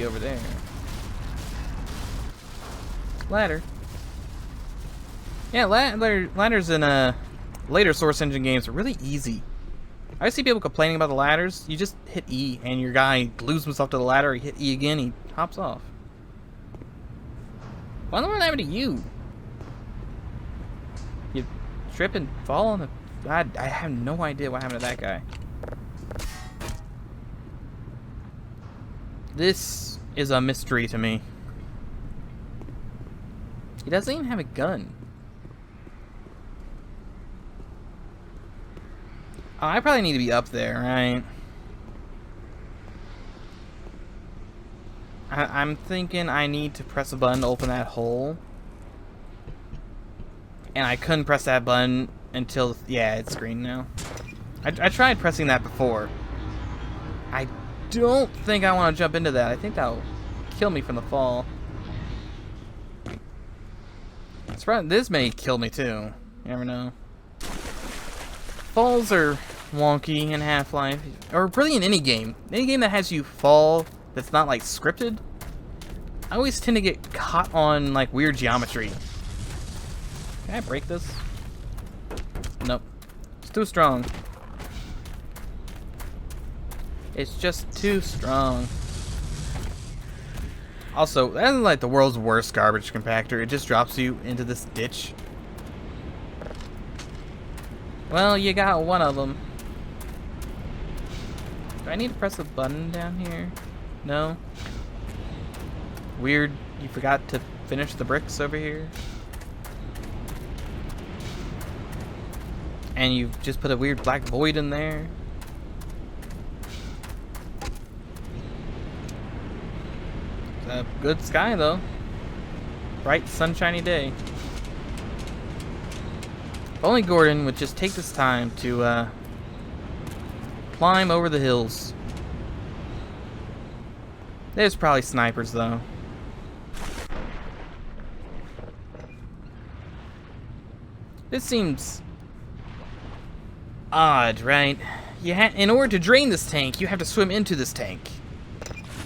over there. Ladder. Yeah, ladders in later Source Engine games are really easy. I see people complaining about the ladders. You just hit E and your guy glues himself to the ladder. He hit E again, he hops off. Why don't happened to you? You trip and fall on the... God, I have no idea what happened to that guy. This is a mystery to me. He doesn't even have a gun. Oh, I probably need to be up there, right? I'm thinking I need to press a button to open that hole. And I couldn't press that button until... Yeah, it's green now. I tried pressing that before. I don't think I want to jump into that. I think that'll kill me from the fall. This may kill me too. You never know. Falls are wonky in Half-Life. Or really in any game. Any game that has you fall that's not like scripted. I always tend to get caught on like weird geometry. Can I break this? Nope. It's too strong. It's just too strong. Also, that is like the world's worst garbage compactor. It just drops you into this ditch. Well, you got one of them. Do I need to press a button down here? No? Weird, you forgot to finish the bricks over here? And you just put a weird black void in there? It's a good sky though. Bright, sunshiny day. If only Gordon would just take this time to climb over the hills. There's probably snipers though. This seems odd, right? In order to drain this tank, you have to swim into this tank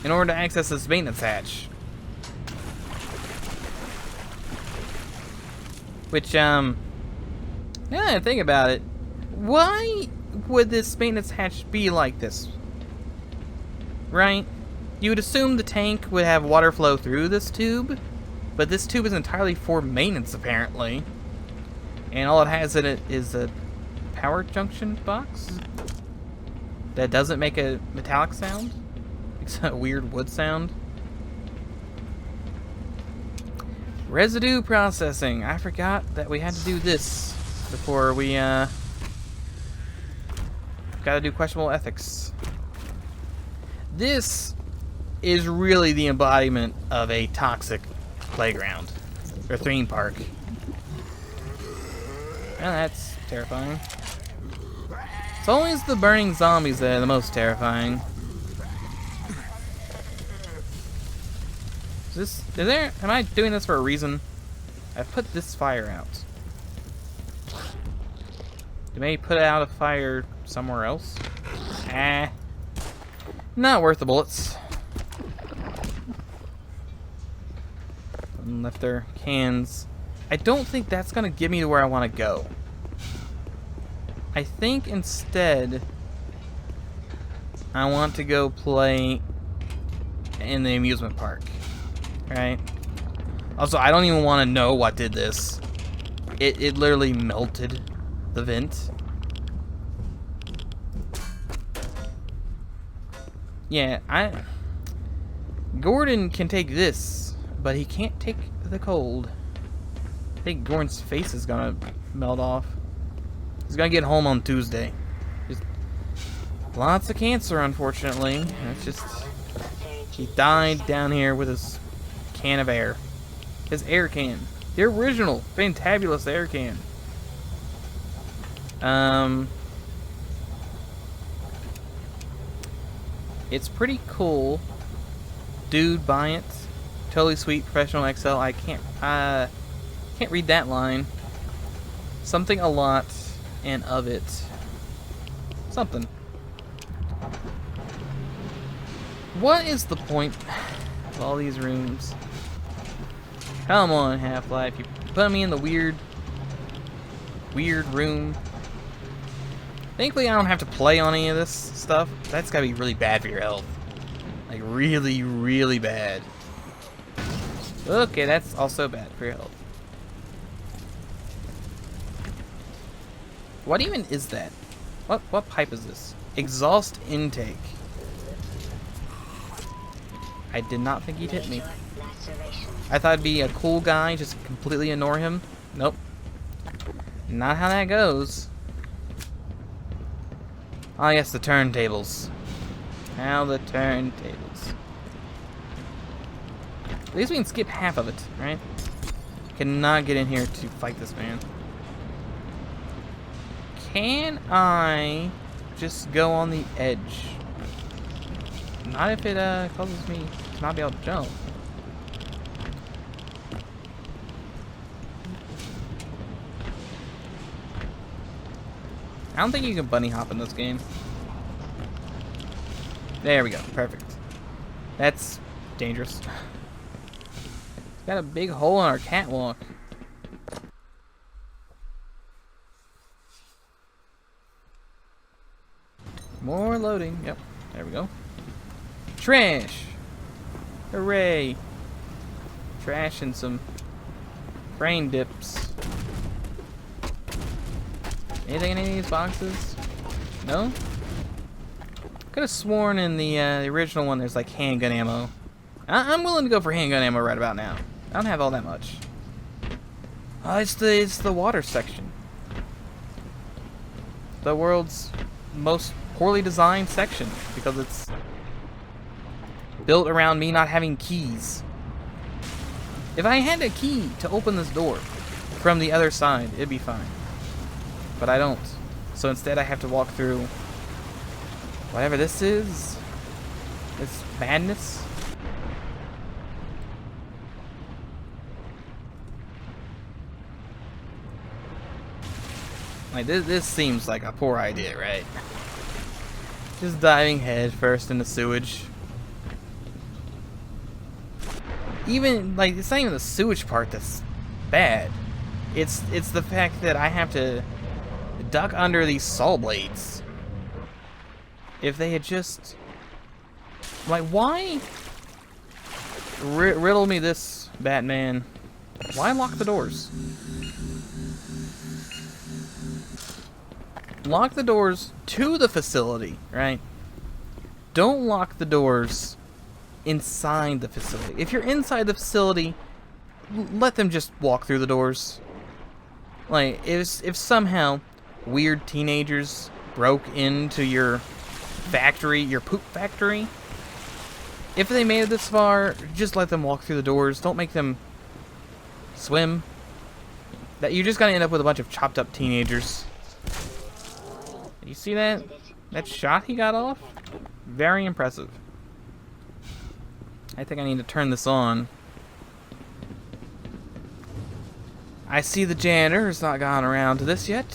in order to access this maintenance hatch. Which, now that I think about it, why would this maintenance hatch be like this? Right? You would assume the tank would have water flow through this tube, but this tube is entirely for maintenance, apparently. And all it has in it is a power junction box that doesn't make a metallic sound. It's a weird wood sound. Residue processing. I forgot that we had to do this before we gotta do questionable ethics. This is really the embodiment of a toxic playground or theme park. Well, that's terrifying. It's always the burning zombies that are the most terrifying. Am I doing this for a reason? I've put this fire out. You may put out a fire somewhere else. Not worth the bullets. And left their cans. I don't think that's gonna get me to where I want to go. I think instead I want to go play in the amusement park. Right? Also, I don't even want to know what did this. It literally melted the vent. Yeah, Gordon can take this, but he can't take the cold. I think Gordon's face is gonna melt off. He's gonna get home on Tuesday. Just lots of cancer, unfortunately. That's just... He died down here with his can of air. His air can. The original, fantabulous air can. It's pretty cool. Dude, buy it. Totally sweet, professional XL. I can't read that line. Something a lot and of it. Something. What is the point? all these rooms. Come on, Half-Life. You put me in the weird room. Thankfully, I don't have to play on any of this stuff. That's gotta be really bad for your health. Like, really, really bad. Okay, that's also bad for your health. What even is that? What pipe is this? Exhaust intake. I did not think he'd hit me. I thought it'd be a cool guy, just completely ignore him. Nope. Not how that goes. Ah, yes, the turntables. How the turntables. At least we can skip half of it, right? Cannot get in here to fight this man. Can I just go on the edge? Not if it causes me to not be able to jump. I don't think you can bunny hop in this game. There we go. Perfect. That's dangerous. It's got a big hole in our catwalk. More loading. Yep. There we go. Trash! Hooray! Trash and some brain dips. Anything in any of these boxes? No? Could have sworn in the original one there's like handgun ammo. I'm willing to go for handgun ammo right about now. I don't have all that much. It's the water section. The world's most poorly designed section because it's built around me not having keys. If I had a key to open this door from the other side, it'd be fine. But I don't. So instead I have to walk through whatever this is. This madness. Like this seems like a poor idea, right? Just diving head first into sewage. Even like it's not even the sewage part that's bad. It's the fact that I have to duck under these saw blades. If they had just like why riddle me this, Batman? Why lock the doors? Lock the doors to the facility, right? Don't lock the doors inside the facility. If you're inside the facility, let them just walk through the doors. Like, if somehow weird teenagers broke into your factory, your poop factory, if they made it this far, just let them walk through the doors. Don't make them swim. That you're just gonna end up with a bunch of chopped up teenagers. You see that? That shot he got off? Very impressive. I think I need to turn this on. I see the janitor has not gone around to this yet.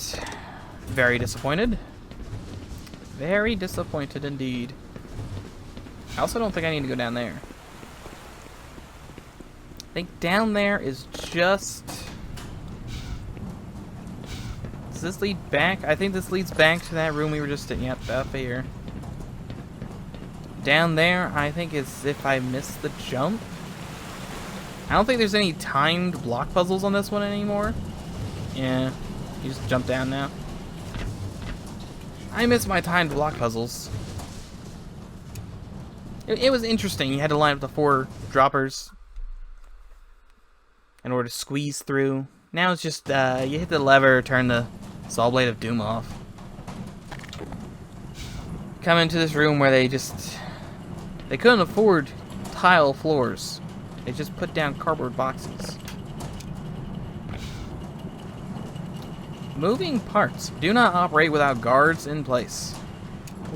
Very disappointed. Very disappointed indeed. I also don't think I need to go down there. I think down there is just... Does this lead back? I think this leads back to that room we were just in. Yep, up here. Down there, I think is if I miss the jump. I don't think there's any timed block puzzles on this one anymore. Yeah, you just jump down now. I miss my timed block puzzles. It was interesting. You had to line up the 4 droppers in order to squeeze through. Now it's just you hit the lever, turn the saw blade of doom off. Come into this room where they couldn't afford tile floors. They just put down cardboard boxes. Moving parts do not operate without guards in place.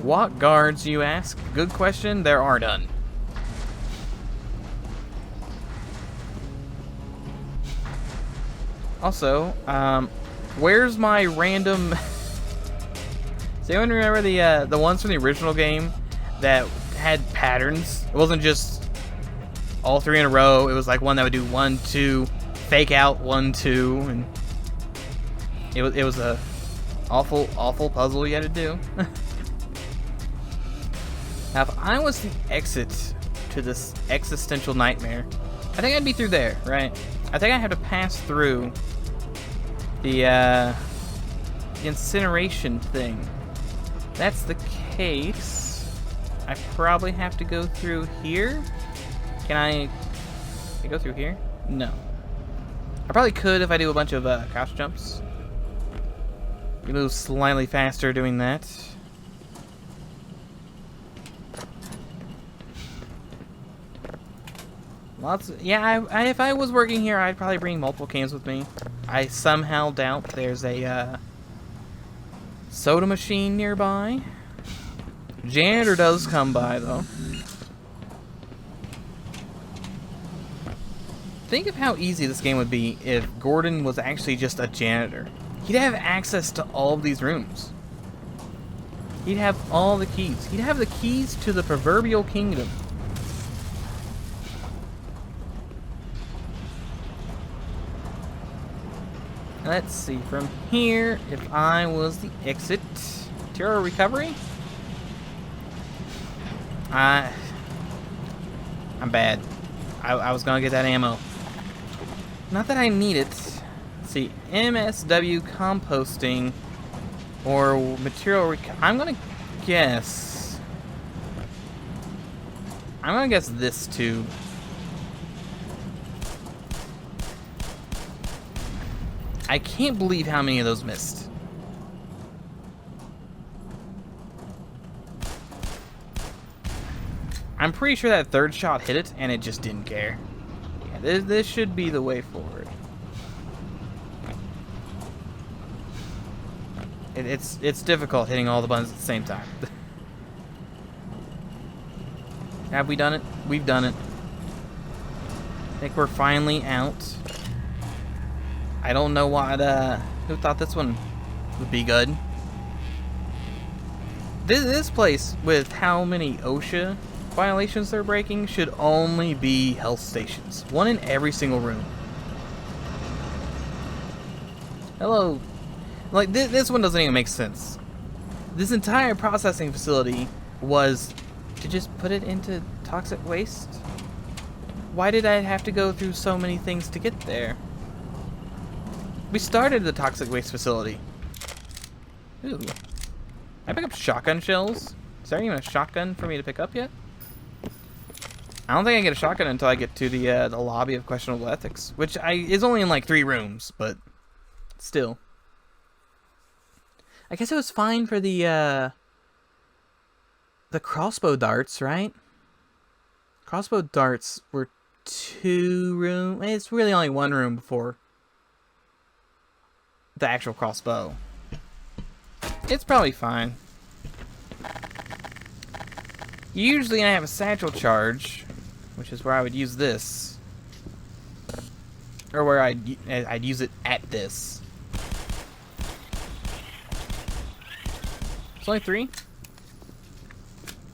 What guards, you ask? Good question. There are none. Also, where's my random... Does anyone remember the ones from the original game that had patterns? It wasn't just all 3 in a row. It was like one that would do 1, 2, fake out 1, 2, and it was a awful puzzle you had to do. Now, if I was the exit to this existential nightmare, I think I'd be through there, right? I think I have to pass through the incineration thing. That's the case. I probably have to go through here. Can I go through here? No. I probably could if I do a bunch of crouch jumps. You move slightly faster doing that. Yeah, if I was working here, I'd probably bring multiple cans with me. I somehow doubt there's a soda machine nearby. Janitor does come by, though. Think of how easy this game would be if Gordon was actually just a janitor. He'd have access to all of these rooms. He'd have all the keys. He'd have the keys to the proverbial kingdom. Let's see, from here, if I was the exit, material recovery? I'm bad. I was gonna get that ammo. Not that I need it. Let's see, MSW composting or material recovery. I'm gonna guess this too. I can't believe how many of those missed. I'm pretty sure that third shot hit it and it just didn't care. Yeah, this should be the way forward. It's difficult hitting all the buttons at the same time. Have we done it? We've done it. I think we're finally out. I don't know what, who thought this one would be good. This place, with how many OSHA violations they're breaking, should only be health stations. One in every single room. Hello. Like, this one doesn't even make sense. This entire processing facility was to just put it into toxic waste? Why did I have to go through so many things to get there? We started the toxic waste facility. Ooh. I pick up shotgun shells? Is there even a shotgun for me to pick up yet? I don't think I get a shotgun until I get to the lobby of questionable ethics, which is only in like 3 rooms, but still. I guess it was fine for the crossbow darts, right? Crossbow darts were 2 rooms. It's really only 1 room before the actual crossbow. It's probably fine. Usually I have a satchel charge, which is where I would use this. Or where I'd use it at this. It's only 3?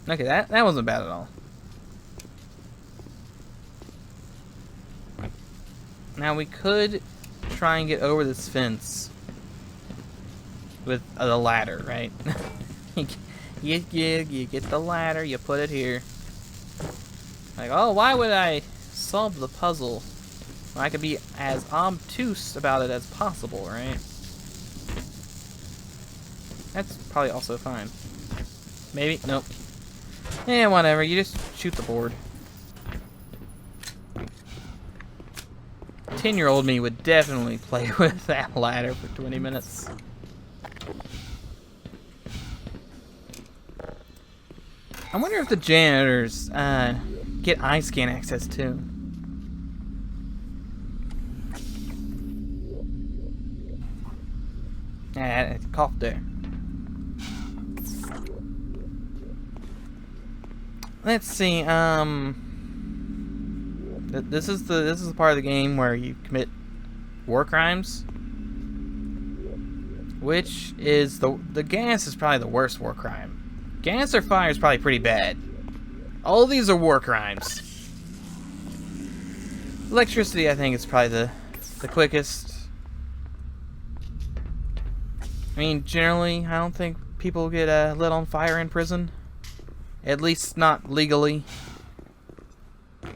Okay, that wasn't bad at all. Now we could try and get over this fence with the ladder, right? you get the ladder, you put it here. Like, oh, why would I solve the puzzle when I could be as obtuse about it as possible, right? That's probably also fine. Maybe, nope. Yeah, whatever, you just shoot the board. 10-year-old me would definitely play with that ladder for 20 minutes. I wonder if the janitors get eye scan access too. Yeah, cough there. Let's see. This is the part of the game where you commit war crimes, which is the gas is probably the worst war crime. Gas or fire is probably pretty bad. All these are war crimes. Electricity, I think, is probably the quickest. I mean, generally, I don't think people get lit on fire in prison. At least not legally. I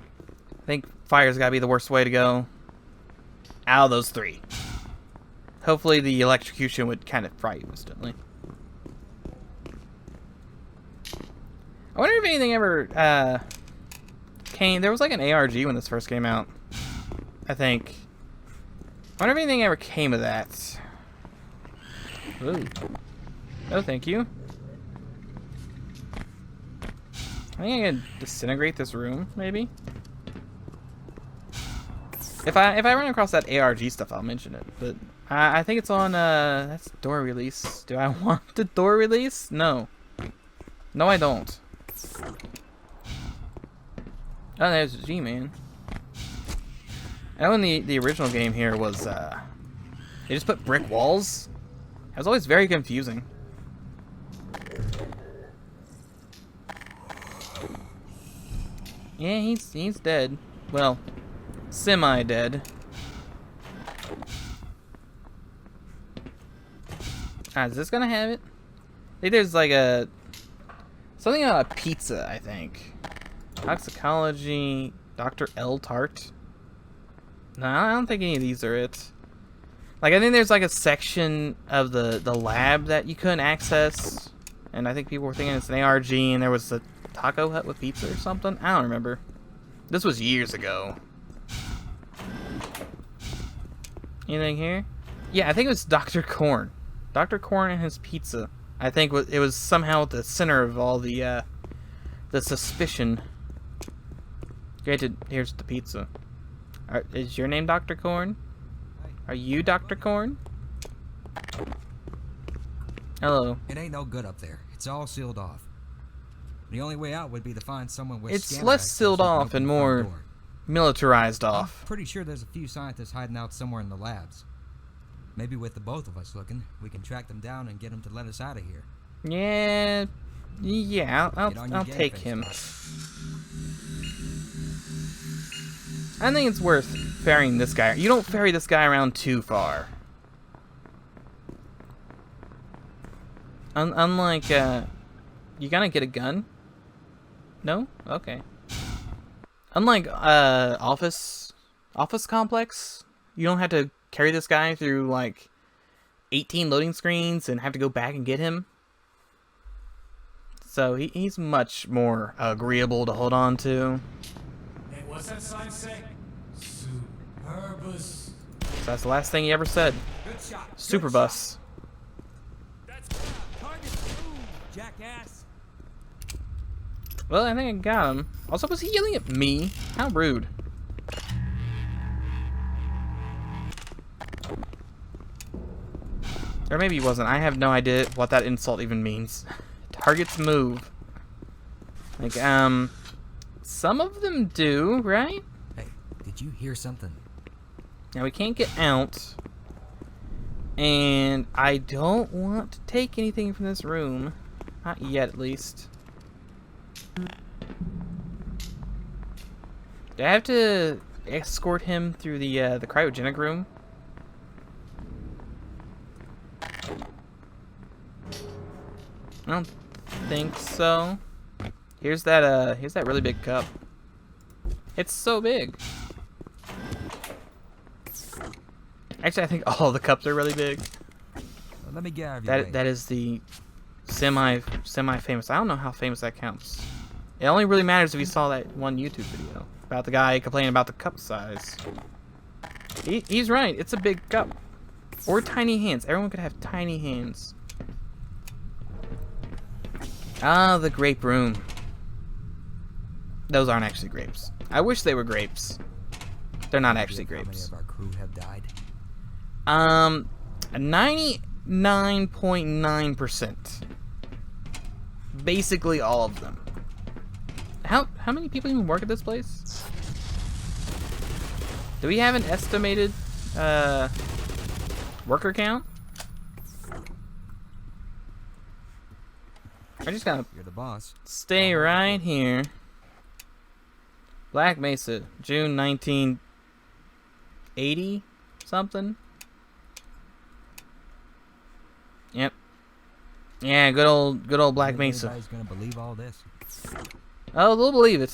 think fire's gotta be the worst way to go out of those three. Hopefully the electrocution would kind of fry you instantly. I wonder if anything ever came. There was like an ARG when this first came out, I think. I wonder if anything ever came of that. Ooh. Oh, thank you. I think I can disintegrate this room, maybe. If I run across that ARG stuff, I'll mention it. But I think it's on that's door release. Do I want the door release? No. No, I don't. Oh, there's G-Man. I know in the original game here was they just put brick walls. It was always very confusing. Yeah, he's dead. Well, semi-dead. Is this gonna have it? I think there's like something on a pizza, I think. Toxicology, Dr. L. Tart. No, I don't think any of these are it. Like, I think there's like a section of the lab that you couldn't access. And I think people were thinking it's an ARG and there was a Taco Hut with pizza or something. I don't remember. This was years ago. Anything here? Yeah, I think it was Dr. Corn. Dr. Corn and his pizza. I think it was somehow at the center of all the suspicion. Granted, here's the pizza. Is your name Dr. Corn? Are you Dr. Corn? Hello. It ain't no good up there. It's all sealed off. The only way out would be to find someone with It's less sealed off and more militarized off. I'm pretty sure there's a few scientists hiding out somewhere in the labs. Maybe with the both of us looking, we can track them down and get them to let us out of here. Yeah, I'll take him. I think it's worth ferrying this guy. You don't ferry this guy around too far. Unlike, you gonna get a gun? No? Okay. Unlike, office complex, you don't have to carry this guy through, like, 18 loading screens and have to go back and get him. So he's much more agreeable to hold on to. Hey, what's that sign say? Superbus. So that's the last thing he ever said. Good shot. Superbus. That's target moved, jackass. Well, I think I got him. Also, was he yelling at me? How rude. Or maybe he wasn't. I have no idea what that insult even means. Targets move. Like, some of them do, right? Hey, did you hear something? Now, we can't get out. And I don't want to take anything from this room. Not yet, at least. Do I have to escort him through the cryogenic room? I don't think so. Here's that really big cup. It's so big. Actually, I think all the cups are really big. Well, let me get out of your way. That is the semi-famous. I don't know how famous that counts. It only really matters if you saw that one YouTube video about the guy complaining about the cup size. He's right. It's a big cup. Or tiny hands. Everyone could have tiny hands. Ah, the grape room. Those aren't actually grapes. I wish they were grapes. They're not actually grapes. How many of our crew have died? 99.9%. Basically all of them. How many people even work at this place? Do we have an estimated worker count? I just gotta You're the boss. stay right here. Black Mesa, June 19, 80 something. Yep. Yeah, good old Black Think Mesa. anybody's gonna believe all this? Oh, they'll believe it.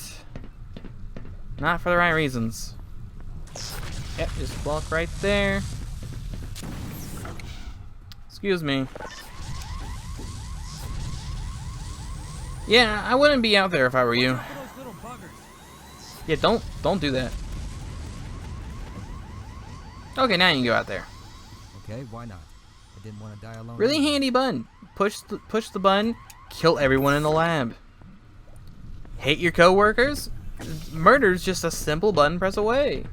Not for the right reasons. Yep, just walk right there. Excuse me. Yeah, I wouldn't be out there if I were you. Look at those little buggers. Yeah, don't do that. Okay, now you can go out there. Okay, why not? I didn't want to die alone. Really anyway. handy button. Push the button, kill everyone in the lab. Hate your coworkers? Murder's just a simple button press away.